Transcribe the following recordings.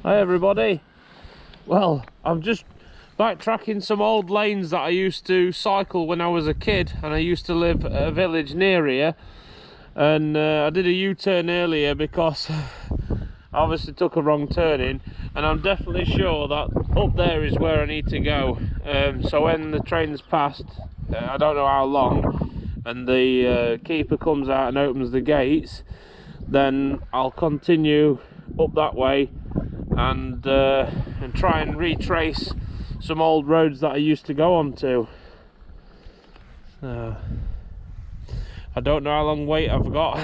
Hi everybody. Well, I'm just backtracking some old lanes that I used to cycle when I was a kid, and I used to live at a village near here, and I did a U-turn earlier because I obviously took a wrong turning, and I'm definitely sure that up there is where I need to go. So when the train's passed, I don't know how long, and the keeper comes out and opens the gates, then I'll continue up that way and try and retrace some old roads that I used to go onto. I don't know how long wait I've got.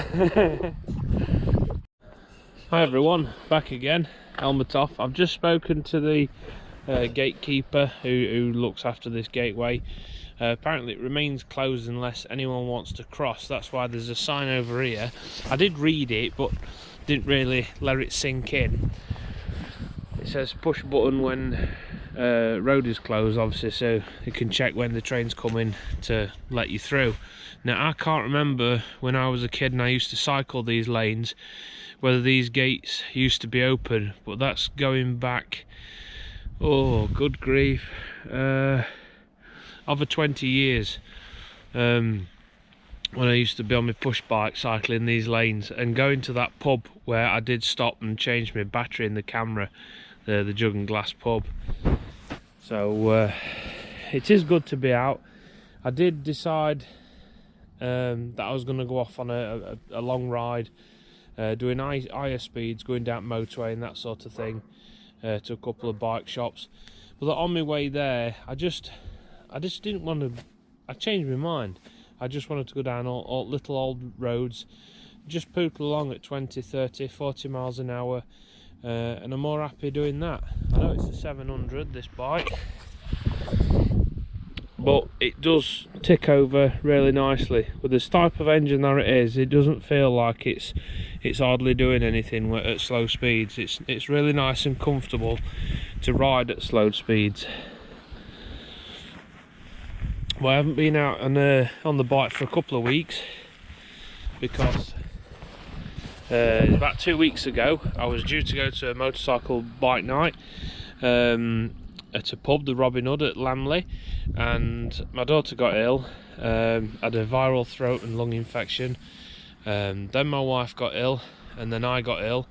Hi everyone, back again, helmet off. I've just spoken to the gatekeeper who looks after this gateway. Apparently it remains closed unless anyone wants to cross. That's why there's a sign over here. I did read it but didn't really let it sink in. It says push button when road is closed, obviously, so you can check when the train's coming to let you through. Now I can't remember when I was a kid and I used to cycle these lanes whether these gates used to be open, but that's going back, oh good grief, over 20 years. When I used to be on my push bike cycling these lanes and going to that pub where I did stop and change my battery in the camera, the Jug and Glass pub. So it is good to be out. I did decide that I was going to go off on a long ride, doing higher speeds, going down motorway and that sort of thing, to a couple of bike shops. But on my way there, I just didn't want to. I changed my mind. I just wanted to go down all little old roads, just poodle along at 20, 30, 40 miles an hour, and I'm more happy doing that. I know it's a 700, this bike, but it does tick over really nicely. With this type of engine that it is, it doesn't feel like it's hardly doing anything at slow speeds. It's really nice and comfortable to ride at slow speeds. Well, I haven't been out on the bike for a couple of weeks because about 2 weeks ago I was due to go to a motorcycle bike night at a pub, the Robin Hood at Lamley, and my daughter got ill, had a viral throat and lung infection, then my wife got ill, and then I got ill.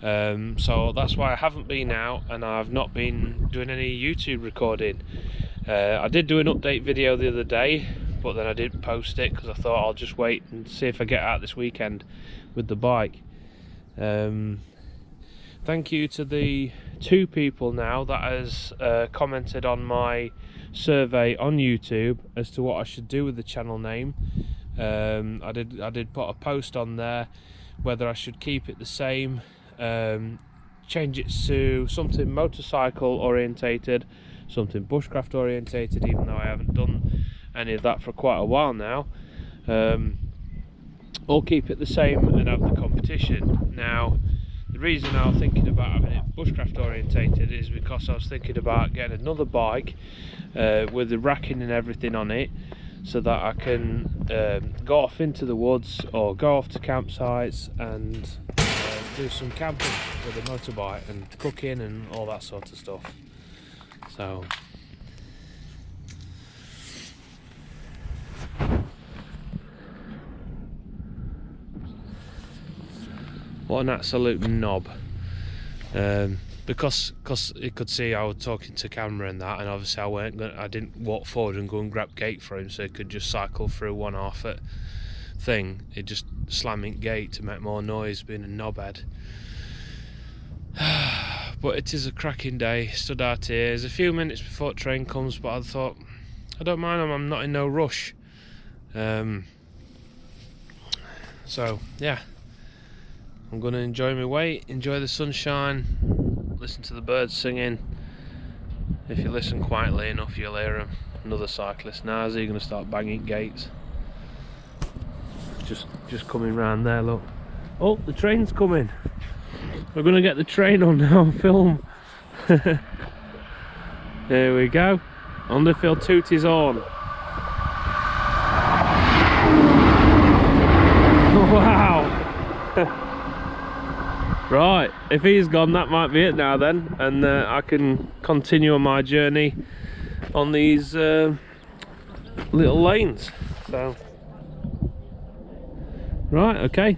So that's why I haven't been out, and I've not been doing any YouTube recording. I did do an update video the other day, but then I didn't post it because I thought I'll just wait and see if I get out this weekend with the bike. Thank you to the 2 people now that has commented on my survey on YouTube as to what I should do with the channel name. I did put a post on there whether I should keep it the same, change it to something motorcycle orientated, something bushcraft orientated, even though I haven't done any of that for quite a while now, or keep it the same and have the competition. Now the reason I was thinking about having it bushcraft orientated is because I was thinking about getting another bike with the racking and everything on it, so that I can go off into the woods or go off to campsites and do some camping with a motorbike and cooking and all that sort of stuff. So what an absolute knob, because you could see I was talking to camera and that, and obviously I didn't walk forward and go and grab gate for him so he could just cycle through one half at thing. It just slamming gate to make more noise, being a knobhead. But it is a cracking day. Stood out here. There's a few minutes before train comes, but I thought I don't mind them. I'm not in no rush. So yeah, I'm gonna enjoy my way, enjoy the sunshine, listen to the birds singing. If you listen quietly enough, you'll hear them. Another cyclist. Now is he gonna start banging gates? Just coming round there. Look. Oh, the train's coming. We're gonna get the train on now and film. There we go. Underfield toot his horn. Wow. Right, if he's gone, that might be it now then, and I can continue on my journey on these little lanes. So, right, okay.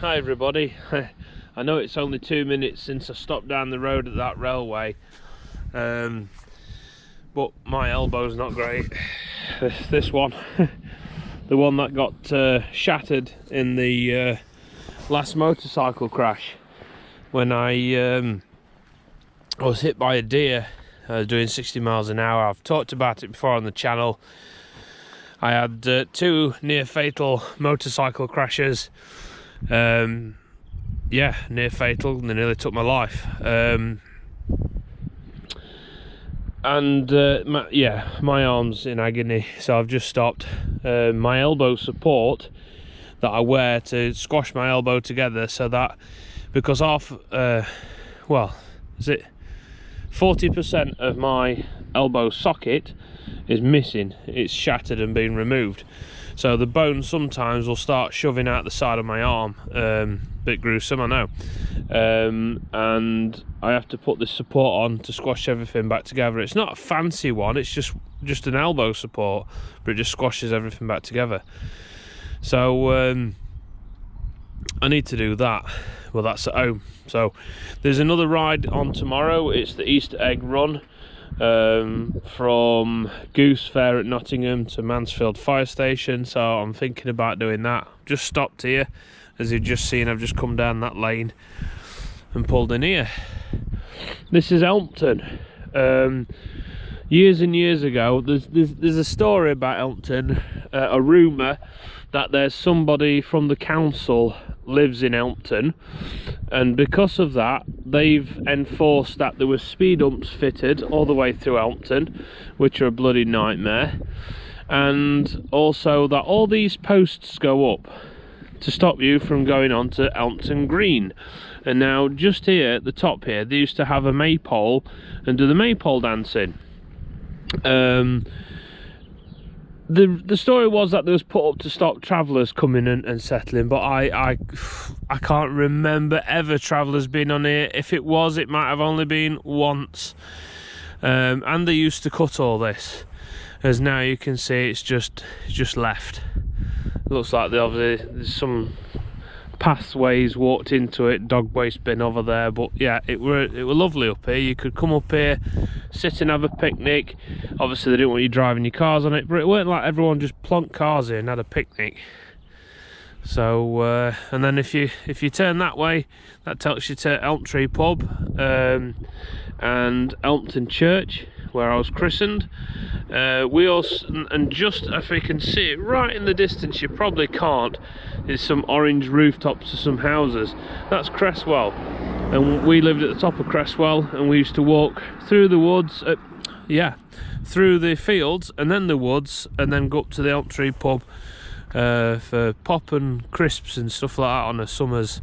Hi everybody. I know it's only 2 minutes since I stopped down the road at that railway, but my elbow's not great. This one, the one that got shattered in the last motorcycle crash when I was hit by a deer doing 60 miles an hour. I've talked about it before on the channel. I had 2 near fatal motorcycle crashes. Yeah, near fatal, and they nearly took my life. My arm's in agony, so I've just stopped. My elbow support that I wear to squash my elbow together, so that because 40% of my elbow socket is missing, it's shattered and been removed. So the bone sometimes will start shoving out the side of my arm. Bit gruesome, I know. And I have to put this support on to squash everything back together. It's not a fancy one, it's just an elbow support, but it just squashes everything back together. So I need to do that. Well, that's at home. So there's another ride on tomorrow. It's the Easter egg run. From Goose Fair at Nottingham to Mansfield Fire Station, so I'm thinking about doing that. Just stopped here, as you've just seen. I've just come down that lane and pulled in here. This is Elmpton. Years and years ago, there's a story about Elmpton, a rumour that there's somebody from the council lives in Elmpton, and because of that they've enforced that there were speed humps fitted all the way through Elmpton, which are a bloody nightmare, and also that all these posts go up to stop you from going on to Elmpton Green. And now just here at the top here, they used to have a maypole and do the maypole dancing. The story was that there was put up to stop travellers coming and settling, but I can't remember ever travellers being on here. If it was, it might have only been once. And they used to cut all this, as now you can see it's just left. It looks like there's some pathways, walked into it, dog waste bin over there. But yeah, it were lovely up here. You could come up here, sit and have a picnic. Obviously they didn't want you driving your cars on it, but it weren't like everyone just plonked cars here and had a picnic. So and then if you turn that way, that takes you to Elm Tree Pub and Elmpton Church, where I was christened. We also, and just if you can see it right in the distance, you probably can't, is some orange rooftops to some houses. That's Cresswell, and we lived at the top of Cresswell, and we used to walk through the woods, through the fields and then the woods, and then go up to the Elm Tree Pub for pop and crisps and stuff like that on a summer's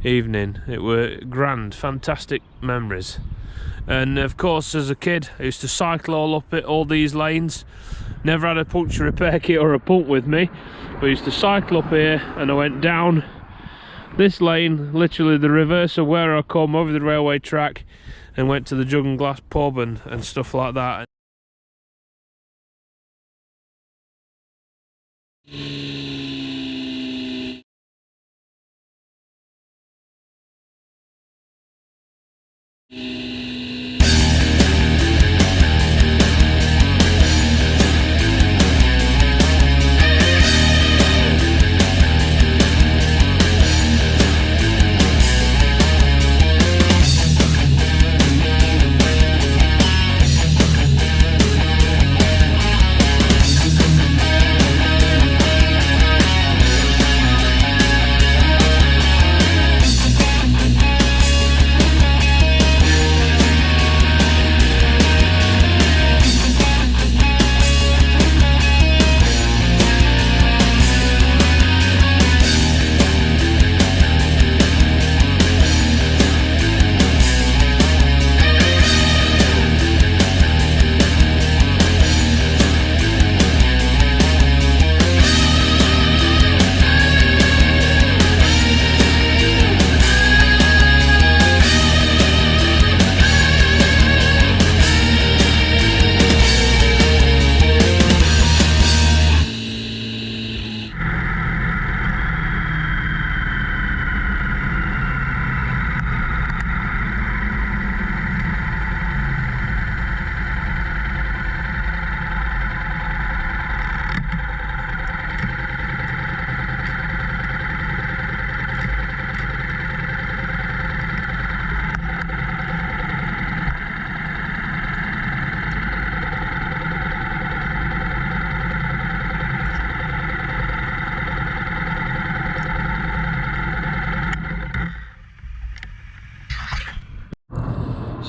evening. It were grand, fantastic memories. And of course, as a kid, I used to cycle all up it, all these lanes. Never had a puncture repair kit or a pump with me. We used to cycle up here, and I went down this lane, literally the reverse of where I come, over the railway track, and went to the Jug and Glass pub and stuff like that.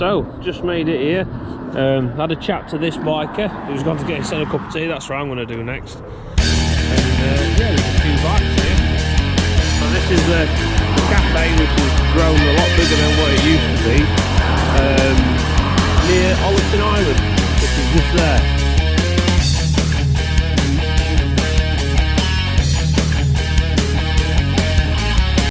So, just made it here. Had a chat to this biker who's gone to get himself a cup of tea. That's what I'm going to do next. And yeah, there's a few bikes here. So this is the cafe, which has grown a lot bigger than what it used to be, near Ollerton Island.